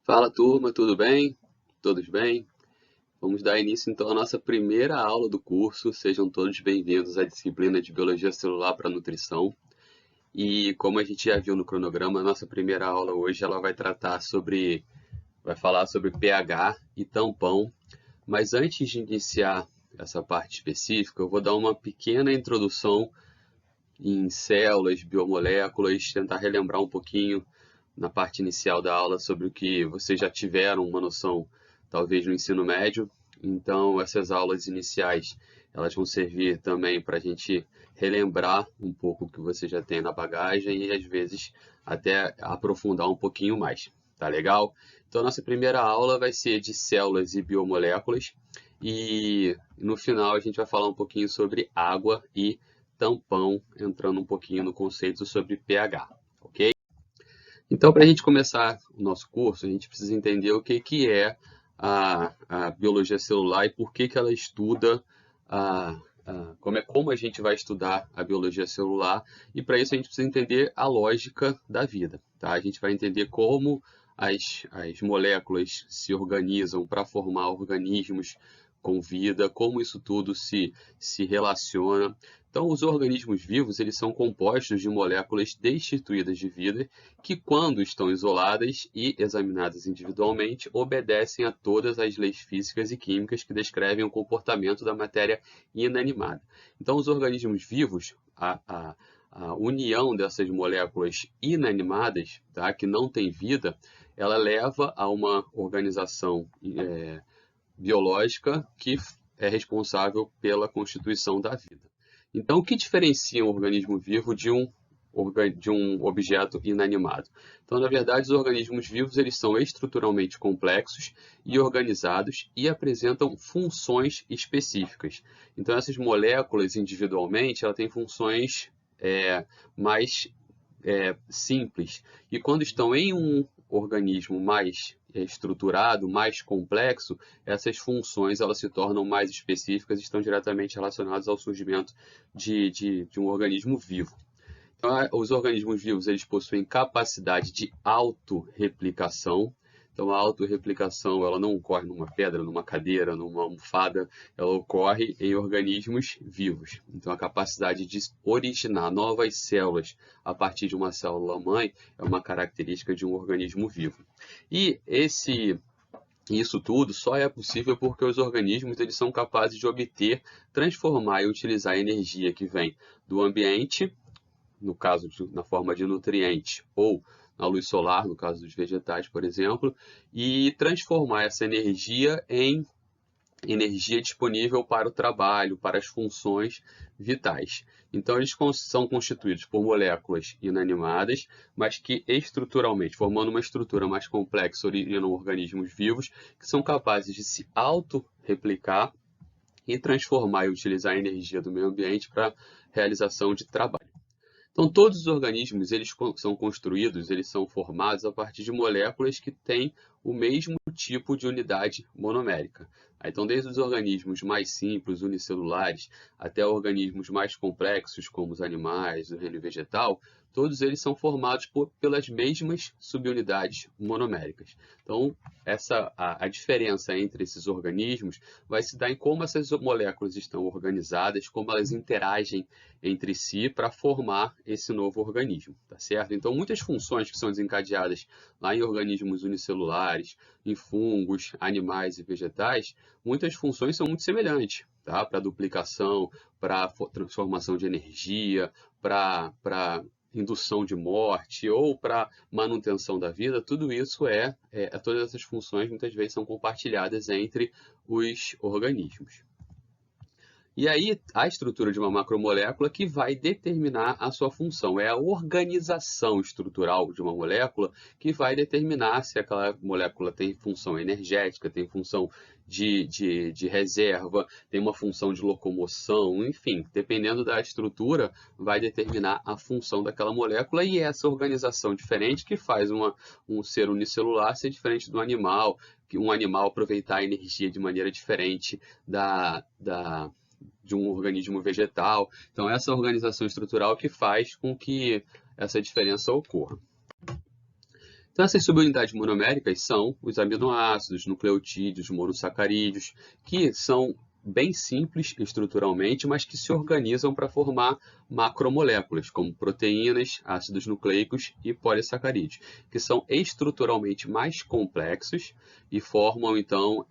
Fala turma, tudo bem? Todos bem? Vamos dar início então à nossa primeira aula do curso. Sejam todos bem-vindos à disciplina de Biologia Celular para Nutrição. E como a gente já viu no cronograma, a nossa primeira aula hoje ela vai falar sobre pH e tampão. Mas antes de iniciar essa parte específica, eu vou dar uma pequena introdução em células, biomoléculas, tentar relembrar um pouquinho na parte inicial da aula sobre o que vocês já tiveram uma noção, talvez no ensino médio. Então, essas aulas iniciais, elas vão servir também para a gente relembrar um pouco o que você já tem na bagagem e, às vezes, até aprofundar um pouquinho mais. Tá legal? Então, nossa primeira aula vai ser de células e biomoléculas e, no final, a gente vai falar um pouquinho sobre água e tampão, entrando um pouquinho no conceito sobre pH, ok? Então, para a gente começar o nosso curso, a gente precisa entender o que é a biologia celular e por que ela estuda, como a gente vai estudar a biologia celular. E para isso a gente precisa entender a lógica da vida. Tá? A gente vai entender como as moléculas se organizam para formar organismos com vida, como isso tudo se relaciona. Então, os organismos vivos eles são compostos de moléculas destituídas de vida que, quando estão isoladas e examinadas individualmente, obedecem a todas as leis físicas e químicas que descrevem o comportamento da matéria inanimada. Então, os organismos vivos, a união dessas moléculas inanimadas, tá, que não têm vida, ela leva a uma organização biológica que é responsável pela constituição da vida. Então, o que diferencia um organismo vivo de um objeto inanimado? Então, na verdade, os organismos vivos eles são estruturalmente complexos e organizados e apresentam funções específicas. Então, essas moléculas individualmente ela têm funções mais simples. E quando estão em um organismo mais estruturado, mais complexo, essas funções elas se tornam mais específicas e estão diretamente relacionadas ao surgimento de um organismo vivo. Então, os organismos vivos eles possuem capacidade de autorreplicação. Então, a autorreplicação ela não ocorre numa pedra, numa cadeira, numa almofada, ela ocorre em organismos vivos. Então, a capacidade de originar novas células a partir de uma célula-mãe é uma característica de um organismo vivo. E isso tudo só é possível porque os organismos eles são capazes de obter, transformar e utilizar a energia que vem do ambiente, no caso na forma de nutriente, ou na luz solar, no caso dos vegetais, por exemplo, e transformar essa energia em energia disponível para o trabalho, para as funções vitais. Então, eles são constituídos por moléculas inanimadas, mas que estruturalmente, formando uma estrutura mais complexa, originam organismos vivos que são capazes de se autorreplicar e transformar e utilizar a energia do meio ambiente para realização de trabalho. Então, todos os organismos eles são construídos, eles são formados a partir de moléculas que têm o mesmo tipo de unidade monomérica. Então, desde os organismos mais simples, unicelulares, até organismos mais complexos, como os animais, o reino vegetal, todos eles são formados pelas mesmas subunidades monoméricas. Então, a diferença entre esses organismos vai se dar em como essas moléculas estão organizadas, como elas interagem entre si para formar esse novo organismo, tá certo? Então, muitas funções que são desencadeadas lá em organismos unicelulares, em fungos, animais e vegetais, muitas funções são muito semelhantes, tá? Para duplicação, para transformação de energia, para indução de morte ou para manutenção da vida, tudo isso todas essas funções muitas vezes são compartilhadas entre os organismos. E aí, a estrutura de uma macromolécula que vai determinar a sua função. É a organização estrutural de uma molécula que vai determinar se aquela molécula tem função energética, tem função de reserva, tem uma função de locomoção, enfim, dependendo da estrutura, vai determinar a função daquela molécula e essa organização diferente que faz um ser unicelular ser diferente do animal, que um animal aproveitar a energia de maneira diferente de um organismo vegetal. Então, essa organização estrutural que faz com que essa diferença ocorra. Então, essas subunidades monoméricas são os aminoácidos, nucleotídeos, monossacarídeos, que são bem simples estruturalmente, mas que se organizam para formar macromoléculas, como proteínas, ácidos nucleicos e polissacarídeos, que são estruturalmente mais complexos e formam, então,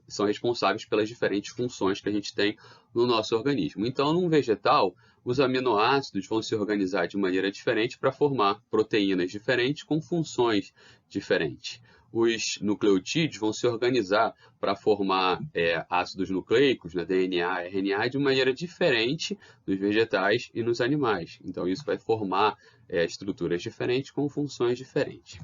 são responsáveis pelas diferentes funções que a gente tem no nosso organismo. Então, num vegetal, os aminoácidos vão se organizar de maneira diferente para formar proteínas diferentes com funções diferentes. Os nucleotídeos vão se organizar para formar ácidos nucleicos, né, DNA, RNA, de maneira diferente nos vegetais e nos animais. Então, isso vai formar estruturas diferentes com funções diferentes.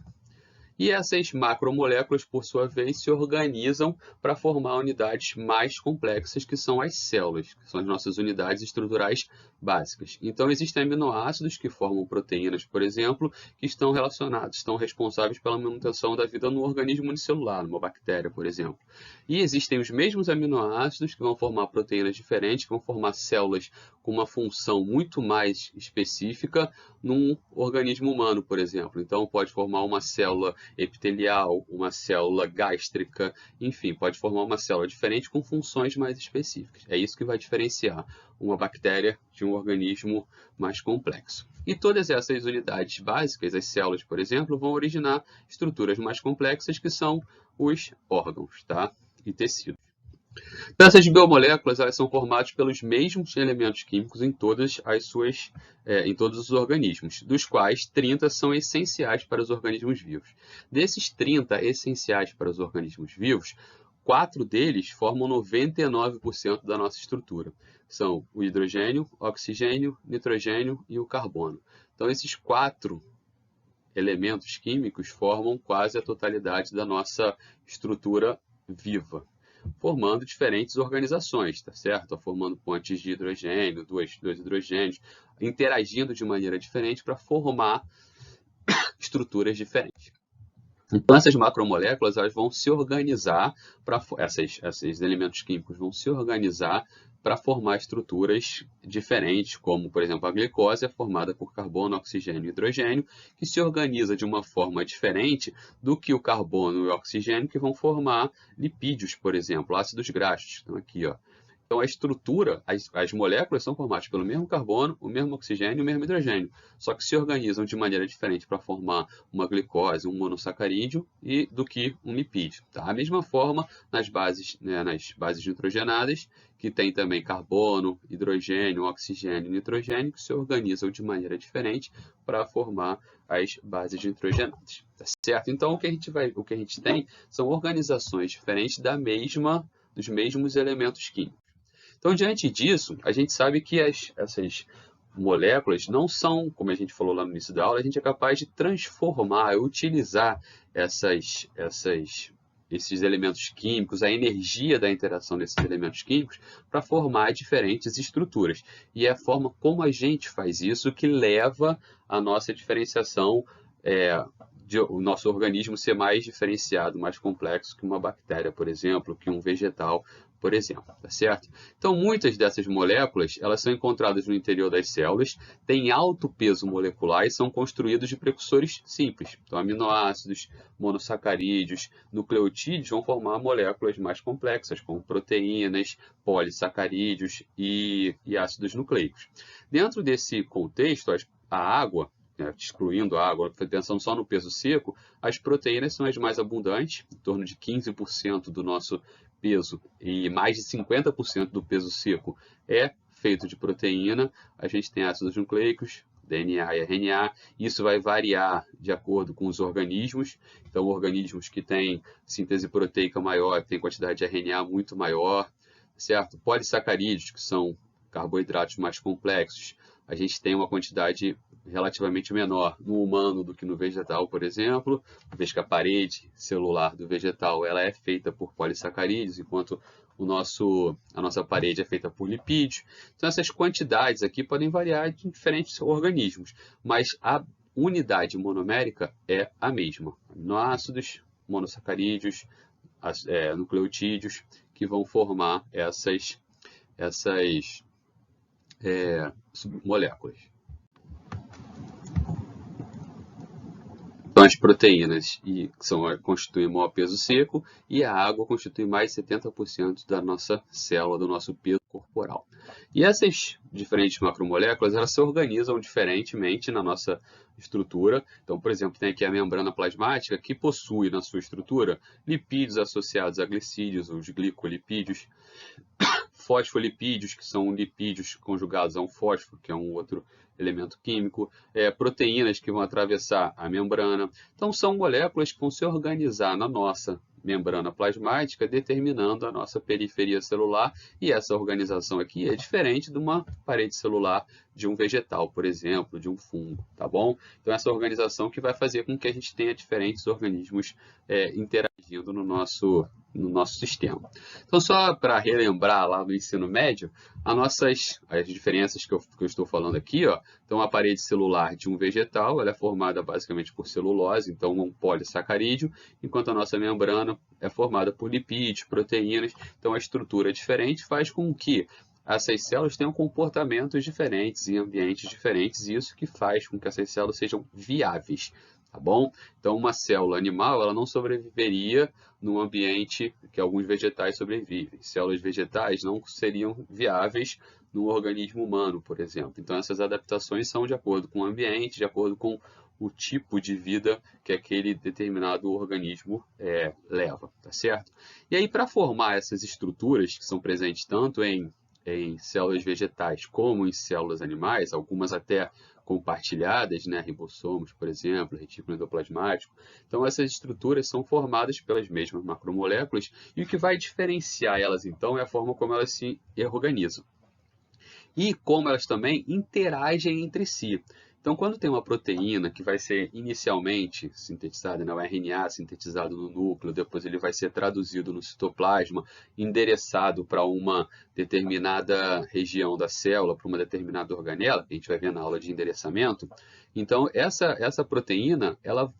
E essas macromoléculas, por sua vez, se organizam para formar unidades mais complexas, que são as células, que são as nossas unidades estruturais básicas. Então, existem aminoácidos que formam proteínas, por exemplo, que estão relacionados, estão responsáveis pela manutenção da vida no organismo unicelular, numa bactéria, por exemplo. E existem os mesmos aminoácidos que vão formar proteínas diferentes, que vão formar células com uma função muito mais específica num organismo humano, por exemplo. Então, pode formar uma célula epitelial, uma célula gástrica, enfim, pode formar uma célula diferente com funções mais específicas. É isso que vai diferenciar uma bactéria de um organismo mais complexo. E todas essas unidades básicas, as células, por exemplo, vão originar estruturas mais complexas, que são os órgãos, tá? E tecidos. Então, essas biomoléculas, elas são formadas pelos mesmos elementos químicos em todos os organismos, dos quais 30 são essenciais para os organismos vivos. Desses 30 essenciais para os organismos vivos, 4 deles formam 99% da nossa estrutura. São o hidrogênio, oxigênio, nitrogênio e o carbono. Então, esses 4 elementos químicos formam quase a totalidade da nossa estrutura viva, formando diferentes organizações, tá certo? Formando pontes de hidrogênio, dois hidrogênios, interagindo de maneira diferente para formar estruturas diferentes. Então, essas macromoléculas, elas vão se organizar esses elementos químicos vão se organizar para formar estruturas diferentes, como, por exemplo, a glicose é formada por carbono, oxigênio e hidrogênio, que se organiza de uma forma diferente do que o carbono e o oxigênio, que vão formar lipídios, por exemplo, ácidos graxos. Então, aqui, ó. Então, a estrutura, as moléculas são formadas pelo mesmo carbono, o mesmo oxigênio e o mesmo hidrogênio, só que se organizam de maneira diferente para formar uma glicose, um monossacarídeo do que um lipídio. Tá? A mesma forma nas bases nitrogenadas, que tem também carbono, hidrogênio, oxigênio e nitrogênio, que se organizam de maneira diferente para formar as bases nitrogenadas. Tá certo? Então, o que a gente tem são organizações diferentes dos mesmos elementos químicos. Então, diante disso, a gente sabe que essas moléculas não são, como a gente falou lá no início da aula, a gente é capaz de transformar, utilizar esses elementos químicos, a energia da interação desses elementos químicos para formar diferentes estruturas. E é a forma como a gente faz isso que leva à nossa diferenciação, o nosso organismo ser mais diferenciado, mais complexo que uma bactéria, por exemplo, que um vegetal, por exemplo, tá certo? Então, muitas dessas moléculas, elas são encontradas no interior das células, têm alto peso molecular e são construídos de precursores simples. Então, aminoácidos, monossacarídeos, nucleotídeos vão formar moléculas mais complexas, como proteínas, polissacarídeos e ácidos nucleicos. Dentro desse contexto, a água, excluindo a água, pensando só no peso seco, as proteínas são as mais abundantes, em torno de 15% do nosso peso e mais de 50% do peso seco é feito de proteína. A gente tem ácidos nucleicos, DNA e RNA. Isso vai variar de acordo com os organismos. Então, organismos que têm síntese proteica maior têm quantidade de RNA muito maior, certo? Polissacarídeos, que são carboidratos mais complexos, a gente tem uma quantidade relativamente menor no humano do que no vegetal, por exemplo, uma vez que a parede celular do vegetal ela é feita por polissacarídeos, enquanto a nossa parede é feita por lipídios. Então, essas quantidades aqui podem variar de diferentes organismos, mas a unidade monomérica é a mesma. Aminoácidos, monossacarídeos, nucleotídeos, que vão formar essas moléculas. Então, as proteínas constituem o maior peso seco e a água constitui mais de 70% da nossa célula, do nosso peso corporal. E essas diferentes macromoléculas, elas se organizam diferentemente na nossa estrutura. Então, por exemplo, tem aqui a membrana plasmática, que possui na sua estrutura lipídios associados a glicídios, os glicolipídios, fosfolipídios, que são lipídios conjugados a um fósforo, que é um outro elemento químico, proteínas que vão atravessar a membrana. Então, são moléculas que vão se organizar na nossa membrana plasmática, determinando a nossa periferia celular, e essa organização aqui é diferente de uma parede celular de um vegetal, por exemplo, de um fungo, tá bom? Então, essa organização que vai fazer com que a gente tenha diferentes organismos interagindo no nosso sistema. Então, só para relembrar lá do ensino médio, as diferenças que eu estou falando aqui, ó, então a parede celular de um vegetal, ela é formada basicamente por celulose, então um polissacarídeo, enquanto a nossa membrana é formada por lipídios, proteínas. Então a estrutura diferente faz com que essas células tenham comportamentos diferentes em ambientes diferentes, e isso que faz com que essas células sejam viáveis. Tá bom? Então, uma célula animal, ela não sobreviveria no ambiente que alguns vegetais sobrevivem. Células vegetais não seriam viáveis no organismo humano, por exemplo. Então, essas adaptações são de acordo com o ambiente, de acordo com o tipo de vida que aquele determinado organismo leva, tá certo? E aí, para formar essas estruturas que são presentes tanto em células vegetais como em células animais, algumas até compartilhadas, né, ribossomos, por exemplo, retículo endoplasmático. Então, essas estruturas são formadas pelas mesmas macromoléculas, e o que vai diferenciar elas, então, é a forma como elas se organizam. E como elas também interagem entre si. Então, quando tem uma proteína que vai ser inicialmente sintetizada, né, o RNA sintetizado no núcleo, depois ele vai ser traduzido no citoplasma, endereçado para uma determinada região da célula, para uma determinada organela, que a gente vai ver na aula de endereçamento. Então, essa proteína, ela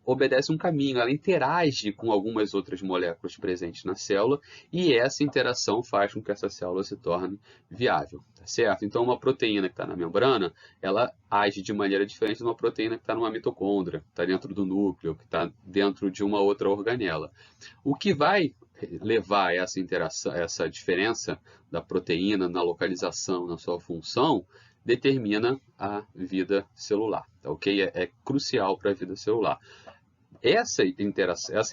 obedece um caminho, ela interage com algumas outras moléculas presentes na célula, e essa interação faz com que essa célula se torne viável, tá certo? Então, uma proteína que está na membrana, ela age de maneira diferente de uma proteína que está numa mitocôndria, que está dentro do núcleo, que está dentro de uma outra organela. O que vai levar a essa interação, essa diferença da proteína na localização, na sua função, determina a vida celular, tá ok? É crucial para a vida celular. Essa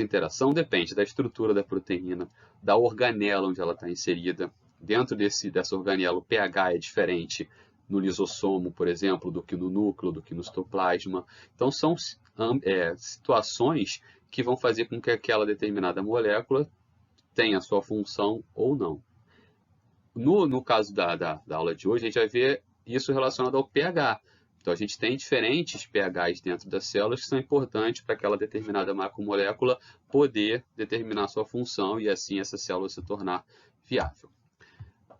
interação depende da estrutura da proteína, da organela onde ela está inserida. Dentro dessa organela, o pH é diferente no lisossomo, por exemplo, do que no núcleo, do que no citoplasma. Então, são situações que vão fazer com que aquela determinada molécula tenha a sua função ou não. No caso da aula de hoje, a gente vai ver isso relacionado ao pH. Então, a gente tem diferentes pHs dentro das células que são importantes para aquela determinada macromolécula poder determinar sua função e, assim, essa célula se tornar viável.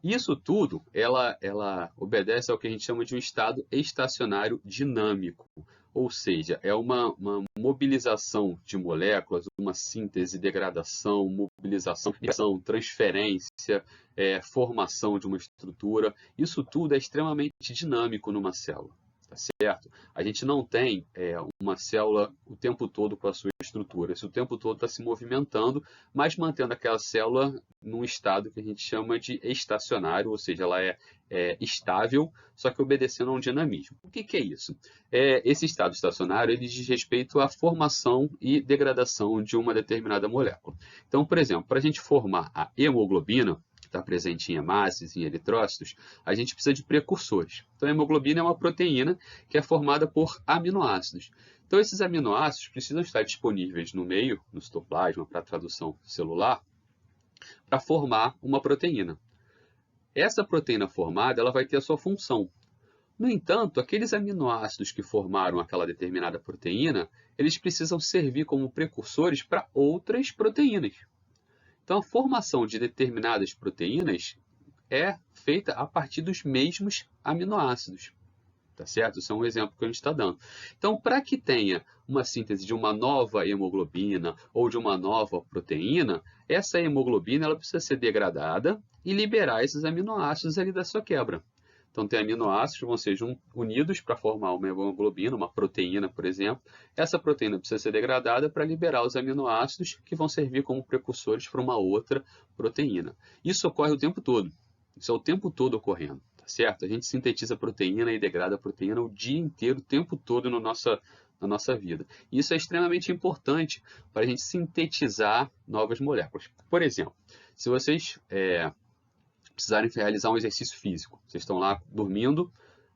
Isso tudo, ela obedece ao que a gente chama de um estado estacionário dinâmico, ou seja, é uma mobilização de moléculas, uma síntese, degradação, mobilização, transferência, formação de uma estrutura. Isso tudo é extremamente dinâmico numa célula. Tá certo? A gente não tem uma célula o tempo todo com a sua estrutura. Isso o tempo todo está se movimentando, mas mantendo aquela célula num estado que a gente chama de estacionário, ou seja, ela é estável, só que obedecendo a um dinamismo. O que é isso? Esse estado estacionário ele diz respeito à formação e degradação de uma determinada molécula. Então, por exemplo, para a gente formar a hemoglobina, está presente em hemácias, em eritrócitos, a gente precisa de precursores. Então, a hemoglobina é uma proteína que é formada por aminoácidos. Então, esses aminoácidos precisam estar disponíveis no meio, no citoplasma, para a tradução celular, para formar uma proteína. Essa proteína formada ela vai ter a sua função. No entanto, aqueles aminoácidos que formaram aquela determinada proteína, eles precisam servir como precursores para outras proteínas. Então, a formação de determinadas proteínas é feita a partir dos mesmos aminoácidos. Tá certo? Isso é um exemplo que a gente está dando. Então, para que tenha uma síntese de uma nova hemoglobina ou de uma nova proteína, essa hemoglobina ela precisa ser degradada e liberar esses aminoácidos ali da sua quebra. Então, tem aminoácidos que vão ser unidos para formar uma hemoglobina, uma proteína, por exemplo. Essa proteína precisa ser degradada para liberar os aminoácidos que vão servir como precursores para uma outra proteína. Isso ocorre o tempo todo. Isso é o tempo todo ocorrendo, tá certo? A gente sintetiza proteína e degrada a proteína o dia inteiro, o tempo todo na nossa vida. E isso é extremamente importante para a gente sintetizar novas moléculas. Por exemplo, se vocês precisarem realizar um exercício físico, vocês estão lá dormindo,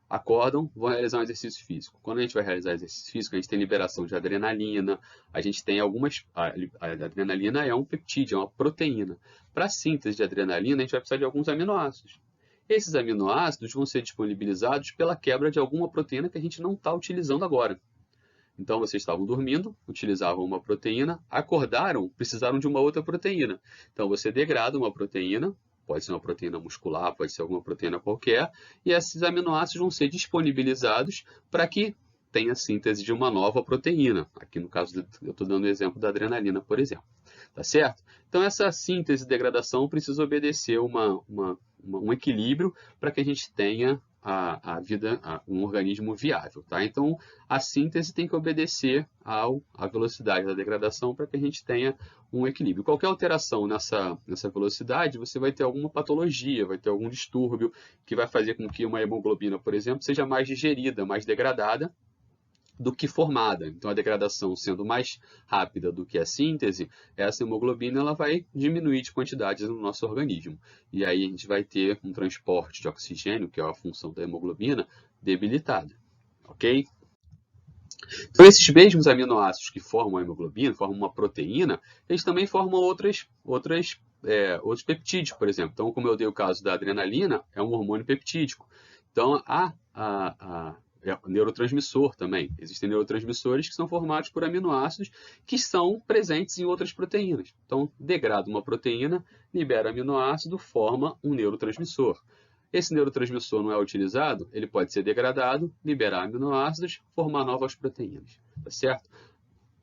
acordam, vão realizar um exercício físico. Quando a gente vai realizar exercício físico, a gente tem liberação de adrenalina, a gente tem algumas... A adrenalina é um peptídeo, é uma proteína. Para a síntese de adrenalina, a gente vai precisar de alguns aminoácidos. Esses aminoácidos vão ser disponibilizados pela quebra de alguma proteína que a gente não está utilizando agora. Então, vocês estavam dormindo, utilizavam uma proteína, acordaram, precisaram de uma outra proteína. Então, você degrada uma proteína, pode ser uma proteína muscular, pode ser alguma proteína qualquer, e esses aminoácidos vão ser disponibilizados para que tenha síntese de uma nova proteína. Aqui no caso, eu estou dando o exemplo da adrenalina, por exemplo. Tá certo? Então, essa síntese e degradação precisa obedecer um equilíbrio para que a gente tenha um organismo viável. Tá? Então, a síntese tem que obedecer à velocidade da degradação para que a gente tenha um equilíbrio. Qualquer alteração nessa velocidade, você vai ter alguma patologia, vai ter algum distúrbio que vai fazer com que uma hemoglobina, por exemplo, seja mais digerida, mais degradada do que formada. Então, a degradação sendo mais rápida do que a síntese, essa hemoglobina ela vai diminuir de quantidades no nosso organismo. E aí a gente vai ter um transporte de oxigênio, que é a função da hemoglobina, debilitada. Ok? Então, esses mesmos aminoácidos que formam a hemoglobina, formam uma proteína, eles também formam outros peptídeos, por exemplo. Então, como eu dei o caso da adrenalina, é um hormônio peptídico. Então, é um neurotransmissor também. Existem neurotransmissores que são formados por aminoácidos que são presentes em outras proteínas. Então, degrada uma proteína, libera aminoácido, forma um neurotransmissor. Esse neurotransmissor não é utilizado, ele pode ser degradado, liberar aminoácidos, formar novas proteínas. Tá certo?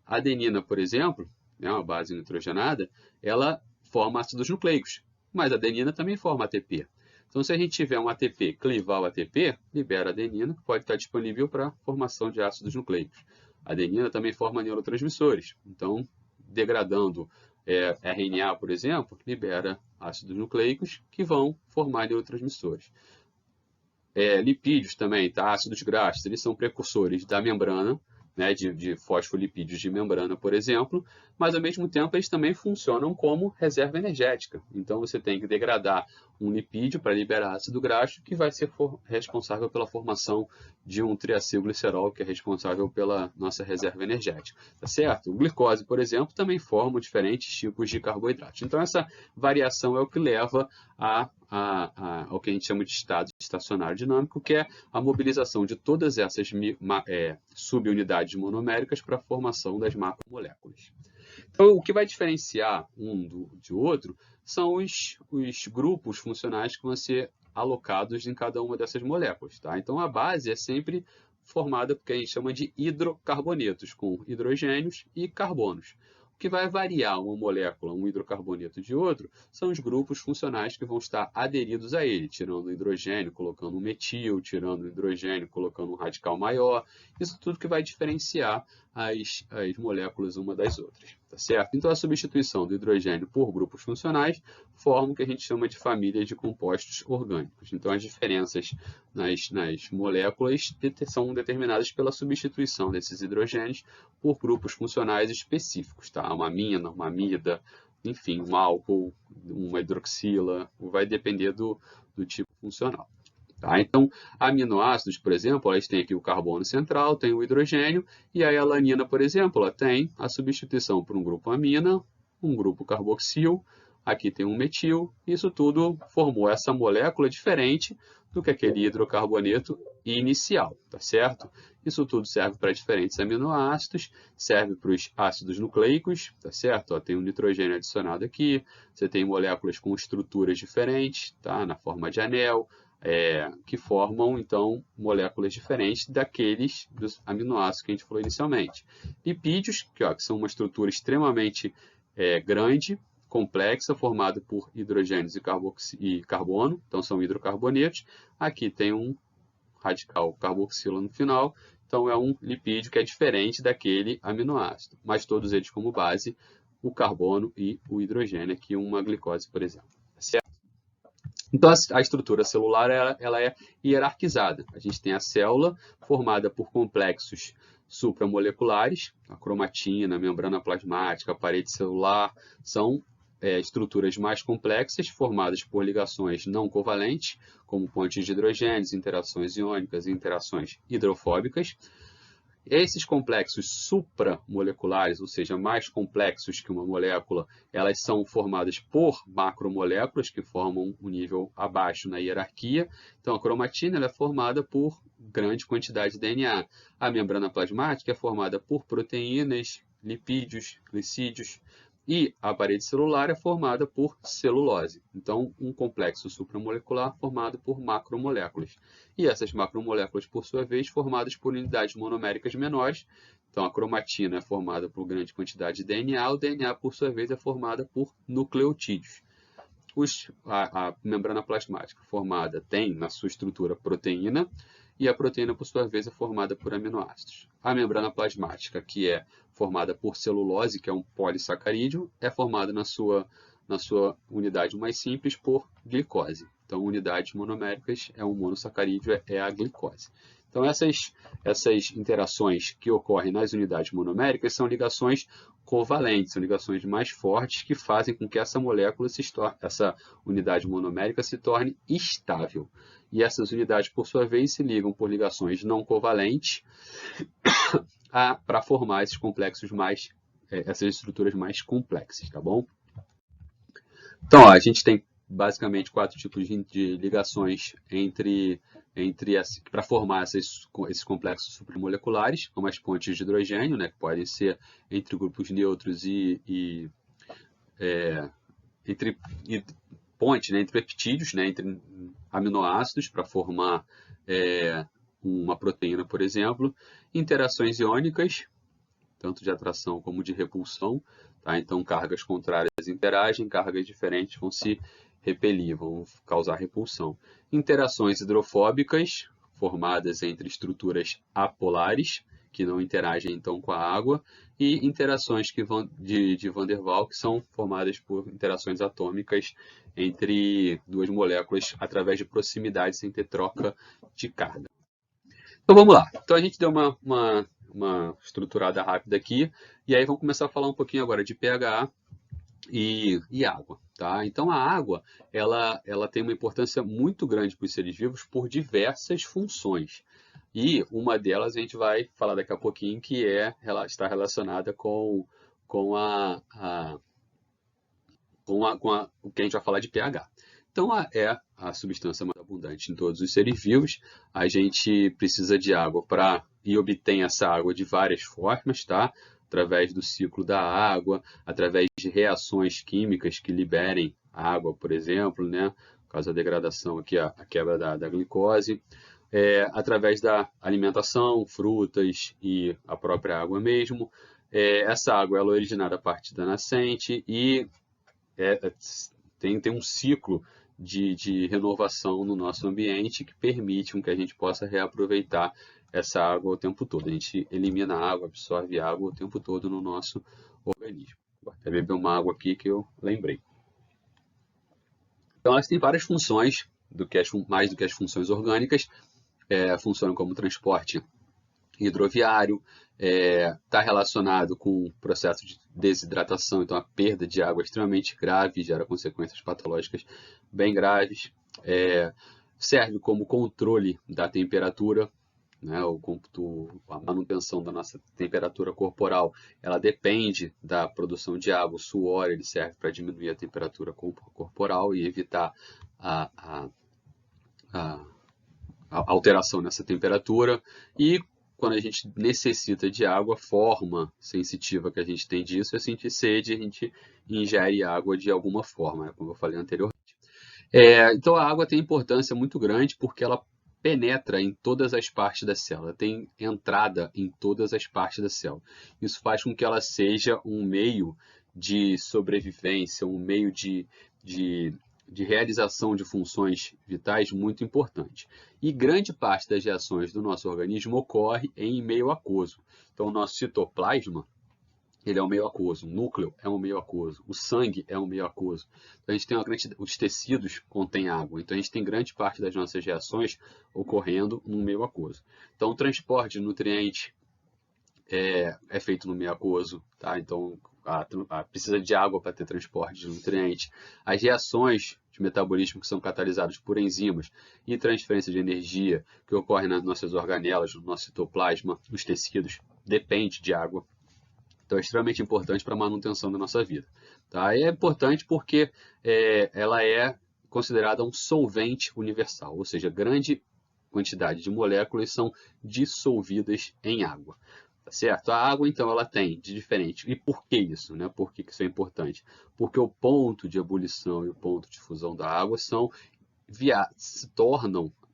A adenina, por exemplo, é uma base nitrogenada, ela forma ácidos nucleicos, mas a adenina também forma ATP. Então, se a gente tiver um ATP, clivar o ATP, libera a adenina, que pode estar disponível para a formação de ácidos nucleicos. A adenina também forma neurotransmissores. Então, degradando RNA, por exemplo, libera ácidos nucleicos que vão formar neurotransmissores. Lipídios também, tá? Ácidos graxos, eles são precursores da membrana, né, de fosfolipídios de membrana, por exemplo, mas ao mesmo tempo eles também funcionam como reserva energética. Então você tem que degradar um lipídio para liberar ácido graxo, que vai ser responsável pela formação de um triacilglicerol, que é responsável pela nossa reserva energética. Tá certo? O glicose, por exemplo, também forma diferentes tipos de carboidratos. Então essa variação é o que leva ao que a gente chama de estado estacionário dinâmico, que é a mobilização de todas essas subunidades monoméricas para a formação das macromoléculas. Então, o que vai diferenciar um de outro são os grupos funcionais que vão ser alocados em cada uma dessas moléculas. Tá? Então, a base é sempre formada por que a gente chama de hidrocarbonetos, com hidrogênios e carbonos. O que vai variar uma molécula, um hidrocarboneto de outro, são os grupos funcionais que vão estar aderidos a ele, tirando o hidrogênio, colocando um metil, tirando o hidrogênio, colocando um radical maior. Isso tudo que vai diferenciar as moléculas uma das outras. Tá certo? Então, a substituição do hidrogênio por grupos funcionais forma o que a gente chama de famílias de compostos orgânicos. Então, as diferenças nas moléculas são determinadas pela substituição desses hidrogênios por grupos funcionais específicos. Tá? Uma amina, uma amida, enfim, um álcool, uma hidroxila, vai depender do tipo funcional. Tá? Então, aminoácidos, por exemplo, elas têm aqui o carbono central, tem o hidrogênio, e aí a alanina, por exemplo, ela tem a substituição por um grupo amina, um grupo carboxil, aqui tem um metil, isso tudo formou essa molécula diferente do que aquele hidrocarboneto inicial, tá certo? Isso tudo serve para diferentes aminoácidos, serve para os ácidos nucleicos, tá certo? Ó, tem um nitrogênio adicionado aqui, você tem moléculas com estruturas diferentes, tá? Na forma de anel, que formam, então, moléculas diferentes daqueles dos aminoácidos que a gente falou inicialmente. Lipídios, que são uma estrutura extremamente grande, complexa formada por hidrogênios e carbono, então são hidrocarbonetos. Aqui tem um radical carboxilo no final, então é um lipídio que é diferente daquele aminoácido, mas todos eles como base o carbono e o hidrogênio, aqui uma glicose, por exemplo. Certo? Então, a estrutura celular ela é hierarquizada. A gente tem a célula formada por complexos supramoleculares, a cromatina, a membrana plasmática, a parede celular, são estruturas mais complexas, formadas por ligações não covalentes, como pontes de hidrogênios, interações iônicas e interações hidrofóbicas. Esses complexos supramoleculares, ou seja, mais complexos que uma molécula, elas são formadas por macromoléculas, que formam um nível abaixo na hierarquia. Então, a cromatina ela é formada por grande quantidade de DNA. A membrana plasmática é formada por proteínas, lipídios, glicídios. E a parede celular é formada por celulose. Então, um complexo supramolecular formado por macromoléculas. E essas macromoléculas, por sua vez, formadas por unidades monoméricas menores. Então, a cromatina é formada por grande quantidade de DNA. O DNA, por sua vez, é formada por nucleotídeos. A membrana plasmática formada tem na sua estrutura proteína, e a proteína, por sua vez, é formada por aminoácidos. A membrana plasmática, que é formada por celulose, que é um polissacarídeo, é formada na sua unidade mais simples por glicose. Então, unidades monoméricas é um monossacarídeo, é a glicose. Então, essas interações que ocorrem nas unidades monoméricas são ligações covalentes, são ligações mais fortes que fazem com que essa molécula, essa unidade monomérica, se torne estável. E essas unidades, por sua vez, se ligam por ligações não covalentes para formar esses complexos essas estruturas mais complexas, tá bom? Então, a gente tem basicamente 4 tipos de ligações para formar esses complexos supramoleculares, como as pontes de hidrogênio, né, que podem ser entre grupos neutros ponte, né, entre peptídeos, né, entre aminoácidos para formar uma proteína, por exemplo. Interações iônicas, tanto de atração como de repulsão. Tá? Então, cargas contrárias interagem, cargas diferentes vão se repelir, vão causar repulsão. Interações hidrofóbicas, formadas entre estruturas apolares, que não interagem então com a água, e interações de Van der Waals, que são formadas por interações atômicas entre duas moléculas através de proximidade sem ter troca de carga. Então vamos lá. Então a gente deu uma estruturada rápida aqui, e aí vamos começar a falar um pouquinho agora de pH e água. Tá? Então a água ela tem uma importância muito grande para os seres vivos por diversas funções. E uma delas a gente vai falar daqui a pouquinho, que está relacionada com o que a gente vai falar de pH. Então, é a substância mais abundante em todos os seres vivos. A gente precisa de água e obtém essa água de várias formas, tá? Através do ciclo da água, através de reações químicas que liberem água, por exemplo, né? Por causa da degradação aqui, a quebra da glicose. Através da alimentação, frutas e a própria água mesmo. Essa água ela é originada a partir da nascente e tem um ciclo de renovação no nosso ambiente que permite que a gente possa reaproveitar essa água o tempo todo. A gente elimina a água, absorve a água o tempo todo no nosso organismo. Vou até beber uma água aqui que eu lembrei. Então, elas têm várias funções, mais do que as funções orgânicas. Funcionam como transporte hidroviário, está relacionado com o processo de desidratação, então a perda de água é extremamente grave, gera consequências patológicas bem graves. Serve como controle da temperatura, né? A manutenção da nossa temperatura corporal, ela depende da produção de água. O suor ele serve para diminuir a temperatura corporal e evitar a alteração nessa temperatura. E quando a gente necessita de água, a forma sensitiva que a gente tem disso é sentir sede, a gente ingere água de alguma forma, como eu falei anteriormente. Então a água tem importância muito grande porque ela penetra em todas as partes da célula, tem entrada em todas as partes da célula. Isso faz com que ela seja um meio de sobrevivência, um meio de realização de funções vitais muito importante. E grande parte das reações do nosso organismo ocorre em meio aquoso. Então, o nosso citoplasma, ele é um meio aquoso, o núcleo é um meio aquoso, o sangue é um meio aquoso. Então, a gente tem os tecidos contêm água, então a gente tem grande parte das nossas reações ocorrendo no meio aquoso. Então, o transporte de nutrientes é feito no meio aquoso, tá? Então, precisa de água para ter transporte de nutrientes. As reações de metabolismo que são catalisadas por enzimas e transferência de energia que ocorre nas nossas organelas, no nosso citoplasma, nos tecidos, depende de água. Então, é extremamente importante para a manutenção da nossa vida. Tá? E é importante porque ela é considerada um solvente universal, ou seja, grande quantidade de moléculas são dissolvidas em água. Tá certo? A água, então, ela tem de diferente. E por que isso? Né? Por que isso é importante? Porque o ponto de ebulição e o ponto de fusão da água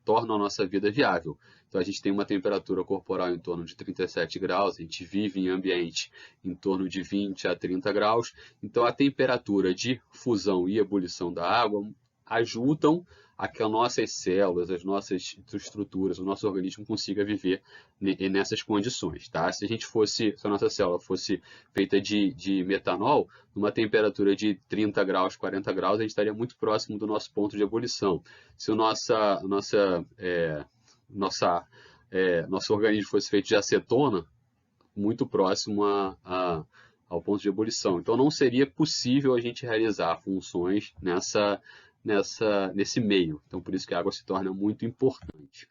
tornam a nossa vida viável. Então, a gente tem uma temperatura corporal em torno de 37 graus, a gente vive em ambiente em torno de 20 a 30 graus. Então, a temperatura de fusão e ebulição da água ajudam a que as nossas células, as nossas estruturas, o nosso organismo consiga viver nessas condições. Tá? Se a nossa célula fosse feita de metanol, numa temperatura de 30 graus, 40 graus, a gente estaria muito próximo do nosso ponto de ebulição. Se o nosso organismo fosse feito de acetona, muito próximo ao ponto de ebulição. Então, não seria possível a gente realizar funções nesse meio. Então, por isso que a água se torna muito importante.